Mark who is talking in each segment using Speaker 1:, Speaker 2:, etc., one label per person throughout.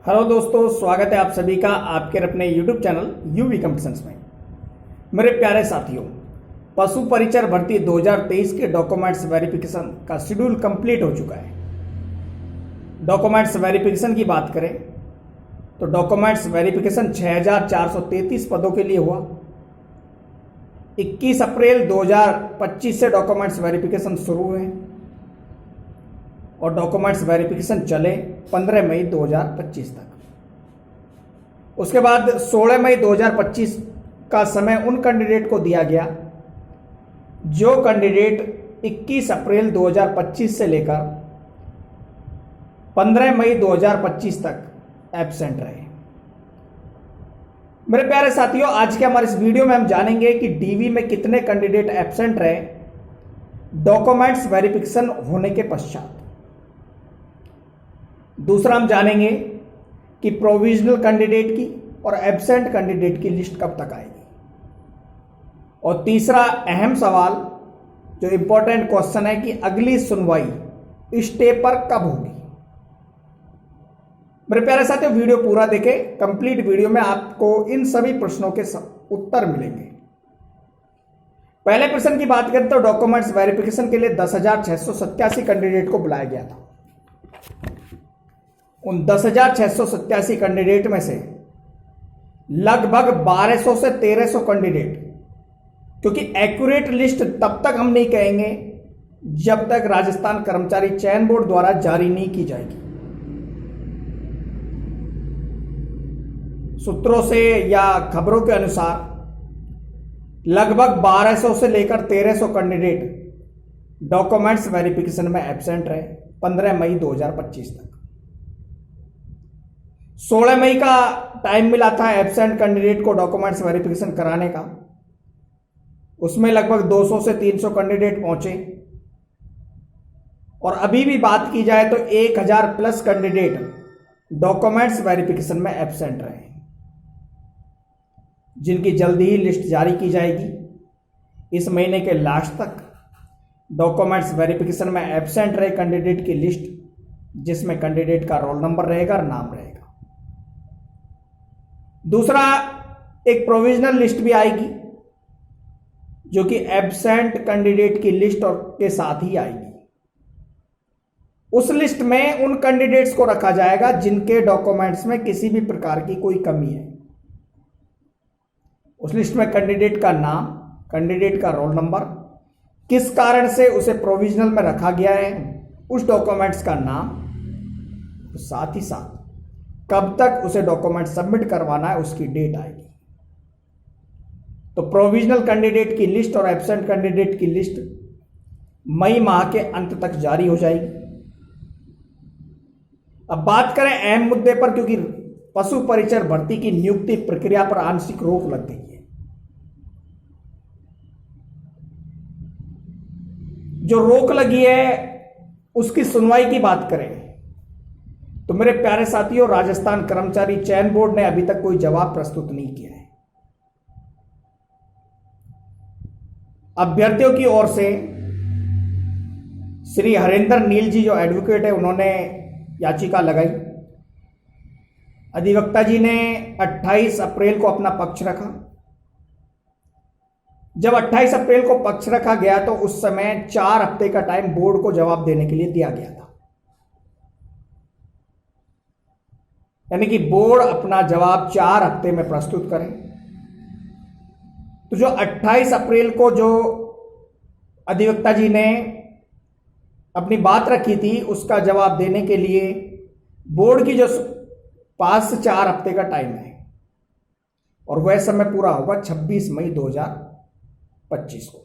Speaker 1: Hello दोस्तों, स्वागत है आप सभी का आपके अपने YouTube चैनल यूवी कंपटीशंस में। मेरे प्यारे साथियों, पशु परिचर भर्ती 2023 के डॉक्यूमेंट्स वेरिफिकेशन का शेड्यूल कंप्लीट हो चुका है। डॉक्यूमेंट्स वेरिफिकेशन की बात करें तो डॉक्यूमेंट्स वेरिफिकेशन 6433 पदों के लिए हुआ। 21 अप्रैल 2025 से डॉक्यूमेंट्स वेरिफिकेशन शुरू हुए और डॉक्यूमेंट्स वेरिफिकेशन चले 15 मई 2025 तक। उसके बाद 16 मई 2025 का समय उन कैंडिडेट को दिया गया जो कैंडिडेट 21 अप्रैल 2025 से लेकर 15 मई 2025 तक एब्सेंट रहे। मेरे प्यारे साथियों, आज के हमारे इस वीडियो में हम जानेंगे कि डीवी में कितने कैंडिडेट एब्सेंट रहे डॉक्यूमेंट्स वेरिफिकेशन होने के पश्चात। दूसरा, हम जानेंगे कि प्रोविजनल कैंडिडेट की और एब्सेंट कैंडिडेट की लिस्ट कब तक आएगी। और तीसरा अहम सवाल जो इंपॉर्टेंट क्वेश्चन है कि अगली सुनवाई स्टे पर कब होगी। मेरे प्यारे साथियों, वीडियो पूरा देखें। कंप्लीट वीडियो में आपको इन सभी प्रश्नों के उत्तर मिलेंगे। पहले प्रश्न की बात करें तो डॉक्यूमेंट्स वेरिफिकेशन के लिए 10,687 कैंडिडेट को बुलाया गया था। उन 10,687 कैंडिडेट में से लगभग 1200 से 1300 कैंडिडेट, क्योंकि एक्यूरेट लिस्ट तब तक हम नहीं कहेंगे जब तक राजस्थान कर्मचारी चयन बोर्ड द्वारा जारी नहीं की जाएगी। सूत्रों से या खबरों के अनुसार लगभग 1200 से लेकर 1300 कैंडिडेट डॉक्यूमेंट्स वेरिफिकेशन में एब्सेंट रहे 15 मई 2025 तक। 16 मई का टाइम मिला था एब्सेंट कैंडिडेट को डॉक्यूमेंट्स वेरिफिकेशन कराने का। उसमें लगभग 200 से 300 कैंडिडेट पहुंचे और अभी भी बात की जाए तो 1000 प्लस कैंडिडेट डॉक्यूमेंट्स वेरिफिकेशन में एब्सेंट रहे, जिनकी जल्दी ही लिस्ट जारी की जाएगी। इस महीने के लास्ट तक डॉक्यूमेंट्स वेरिफिकेशन में एब्सेंट रहे कैंडिडेट की लिस्ट, जिसमें कैंडिडेट का रोल नंबर रहेगा और नाम रहेगा। दूसरा, एक प्रोविजनल लिस्ट भी आएगी जो कि एब्सेंट कैंडिडेट की लिस्ट और के साथ ही आएगी। उस लिस्ट में उन कैंडिडेट्स को रखा जाएगा जिनके डॉक्यूमेंट्स में किसी भी प्रकार की कोई कमी है। उस लिस्ट में कैंडिडेट का नाम, कैंडिडेट का रोल नंबर, किस कारण से उसे प्रोविजनल में रखा गया है, उस डॉक्यूमेंट्स का नाम, साथ ही साथ कब तक उसे डॉक्यूमेंट सबमिट करवाना है उसकी डेट आएगी। तो प्रोविजनल कैंडिडेट की लिस्ट और एब्सेंट कैंडिडेट की लिस्ट मई माह के अंत तक जारी हो जाएगी। अब बात करें अहम मुद्दे पर, क्योंकि पशु परिचर भर्ती की नियुक्ति प्रक्रिया पर आंशिक रोक लग गई है। जो रोक लगी है उसकी सुनवाई की बात करें तो मेरे प्यारे साथियों, राजस्थान कर्मचारी चयन बोर्ड ने अभी तक कोई जवाब प्रस्तुत नहीं किया है। अभ्यर्थियों की ओर से श्री हरेंद्र नील जी जो एडवोकेट है, उन्होंने याचिका लगाई। अधिवक्ता जी ने 28 अप्रैल को अपना पक्ष रखा। जब 28 अप्रैल को पक्ष रखा गया तो उस समय 4 हफ्ते का टाइम बोर्ड को जवाब देने के लिए दिया गया था, यानी कि बोर्ड अपना जवाब 4 हफ्ते में प्रस्तुत करें। तो जो 28 अप्रैल को जो अधिवक्ता जी ने अपनी बात रखी थी उसका जवाब देने के लिए बोर्ड की जो 5 से 4 हफ्ते का टाइम है, और वह समय पूरा होगा 26 मई 2025 को।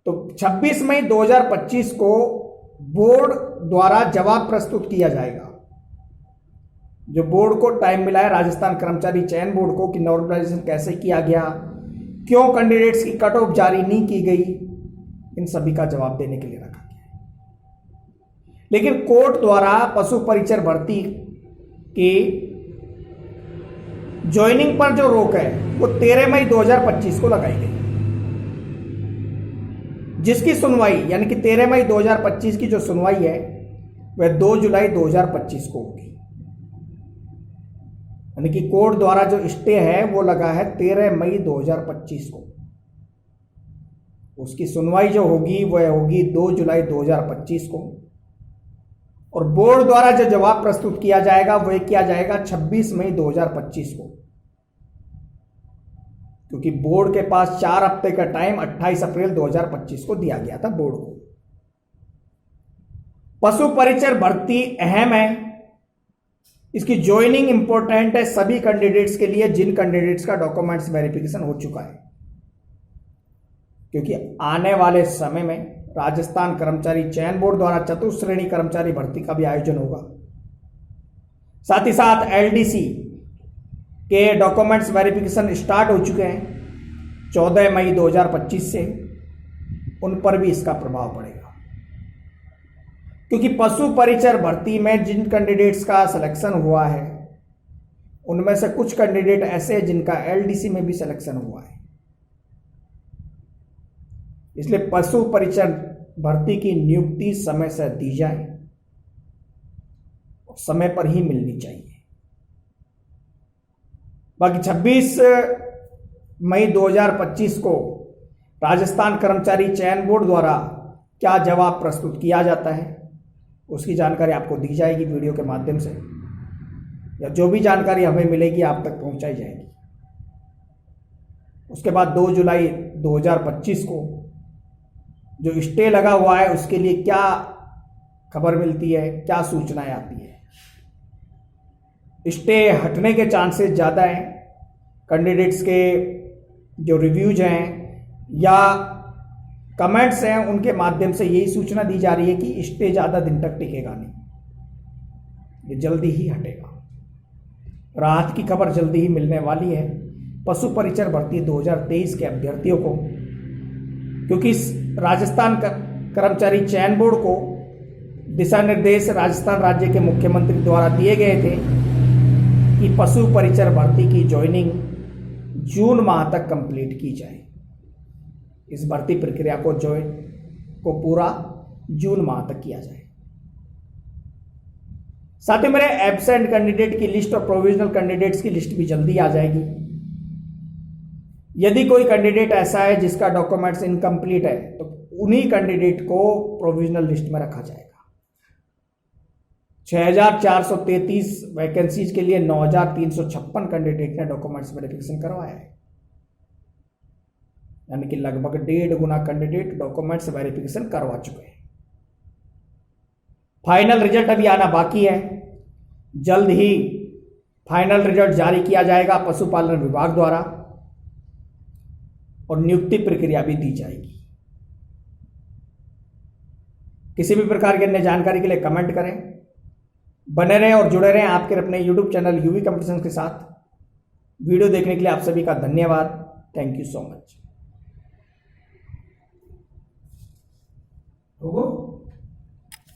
Speaker 1: तो 26 मई 2025 को बोर्ड द्वारा जवाब प्रस्तुत किया जाएगा। जो बोर्ड को टाइम मिला है राजस्थान कर्मचारी चयन बोर्ड को कि नॉर्मलाइजेशन कैसे किया गया, क्यों कैंडिडेट्स की कट ऑफ जारी नहीं की गई, इन सभी का जवाब देने के लिए रखा गया है। लेकिन कोर्ट द्वारा पशु परिचर भर्ती की ज्वाइनिंग पर जो रोक है वो 13 मई 2025 को लगाई गई, जिसकी सुनवाई यानी कि 13 मई 2025 की जो सुनवाई है वह 2 जुलाई 2025 को होगी। यानी कि कोर्ट द्वारा जो स्टे है वो लगा है 13 मई 2025 को। उसकी सुनवाई जो होगी वह होगी 2 जुलाई 2025 को, और बोर्ड द्वारा जो जवाब प्रस्तुत किया जाएगा वह किया जाएगा 26 मई 2025 को, क्योंकि बोर्ड के पास 4 हफ्ते का टाइम 28 अप्रैल 2025 को दिया गया था बोर्ड को। पशु परिचर भर्ती अहम है, इसकी ज्वाइनिंग इंपॉर्टेंट है सभी कैंडिडेट्स के लिए जिन कैंडिडेट्स का डॉक्यूमेंट्स वेरिफिकेशन हो चुका है, क्योंकि आने वाले समय में राजस्थान कर्मचारी चयन बोर्ड द्वारा चतुश्रेणी कर्मचारी भर्ती का भी आयोजन होगा। साथ ही साथ एलडीसी के डॉक्यूमेंट्स वेरिफिकेशन स्टार्ट हो चुके हैं 14 मई 2025 से, उन पर भी इसका प्रभाव पड़ेगा, क्योंकि पशु परिचर भर्ती में जिन कैंडिडेट्स का सिलेक्शन हुआ है उनमें से कुछ कैंडिडेट ऐसे हैं जिनका एलडीसी में भी सिलेक्शन हुआ है। इसलिए पशु परिचर भर्ती की नियुक्ति समय से दी जाए और समय पर ही मिलनी चाहिए। बाकी 26 मई 2025 को राजस्थान कर्मचारी चयन बोर्ड द्वारा क्या जवाब प्रस्तुत किया जाता है उसकी जानकारी आपको दी जाएगी वीडियो के माध्यम से, या जो भी जानकारी हमें मिलेगी आप तक पहुंचाई जाएगी। उसके बाद 2 जुलाई 2025 को जो स्टे लगा हुआ है उसके लिए क्या खबर मिलती है, क्या सूचनाएं आती है। स्टे हटने के चांसेस ज़्यादा हैं, कैंडिडेट्स के जो रिव्यूज हैं या कमेंट्स हैं उनके माध्यम से यही सूचना दी जा रही है कि स्टे ज़्यादा दिन तक टिकेगा नहीं, ये जल्दी ही हटेगा। राहत की खबर जल्दी ही मिलने वाली है पशु परिचर भर्ती 2023 के अभ्यर्थियों को, क्योंकि राजस्थान कर्मचारी चयन बोर्ड को दिशा निर्देश राजस्थान राज्य के मुख्यमंत्री द्वारा दिए गए थे कि पशु परिचर भर्ती की ज्वाइनिंग जून माह तक कंप्लीट की जाए। इस भर्ती प्रक्रिया को पूरा जून माह तक किया जाए। साथ ही मेरे एब्सेंट कैंडिडेट की लिस्ट और प्रोविजनल कैंडिडेट्स की लिस्ट भी जल्दी आ जाएगी। यदि कोई कैंडिडेट ऐसा है जिसका डॉक्यूमेंट्स इनकम्प्लीट है तो उन्हीं कैंडिडेट को प्रोविजनल लिस्ट में रखा जाएगा। 6433 वैकेंसीज के लिए 9356 कैंडिडेट ने डॉक्यूमेंट्स वेरिफिकेशन करवाया है, यानी कि लगभग 1.5 गुना कैंडिडेट डॉक्यूमेंट्स वेरिफिकेशन करवा चुके हैं। फाइनल रिजल्ट अभी आना बाकी है, जल्द ही फाइनल रिजल्ट जारी किया जाएगा पशुपालन विभाग द्वारा और नियुक्ति प्रक्रिया भी दी जाएगी। किसी भी प्रकार की अन्य जानकारी के लिए कमेंट करें, बने रहें और जुड़े रहें आपके अपने YouTube चैनल यूवी कंपटीशन के साथ। वीडियो देखने के लिए आप सभी का धन्यवाद। Thank you so much.